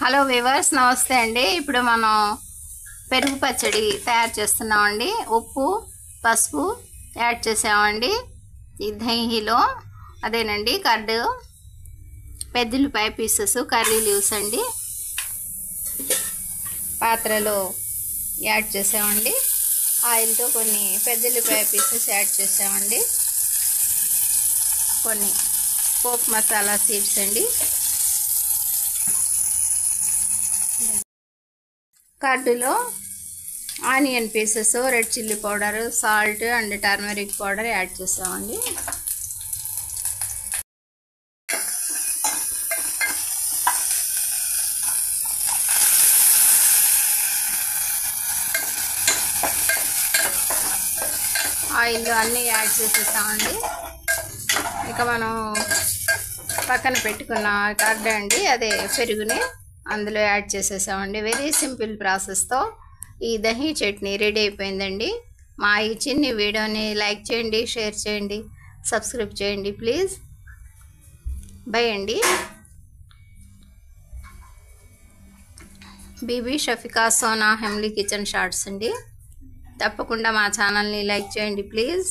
Hello viewers, నమస్తే అండి. ఇప్పుడు మనం పెరుగు పచ్చడి తయారు చేస్తున్నామండి. ఉప్పు, పసుపు యాడ్ చేసామండి. ఈ దహీలో అదేనండి కర్డ్, పెద్దల్లిపాయ పీసెస్, కర్రీ లీవ్స్ అండి పాత్రలో యాడ్ చేసామండి. ఆయిల్తో కొన్ని పెద్దల్లిపాయ పీసెస్ యాడ్ చేసామండి. కొన్ని పోప్ మసాలా సీడ్స్ అండి. కర్డులో onion pieces, red chilli powder, salt and turmeric powder add చేసామండి. ఆయిల్ అన్నీ యాడ్ చేసేసామండి. ఇక మనం పక్కన పెట్టుకున్న కర్డ్ అండి, అదే పెరుగుని అందులో యాడ్ చేసేసామండి. వెరీ సింపుల్ ప్రాసెస్తో ఈ దహీ చట్నీ రెడీ అయిపోయిందండి. మా ఈ చిన్ని వీడియోని లైక్ చేయండి, షేర్ చేయండి, సబ్స్క్రైబ్ చేయండి ప్లీజ్. బై అండి. Bibi Shafika Sona homely kitchen shorts అండి. తప్పకుండా మా ఛానల్ని లైక్ చేయండి ప్లీజ్.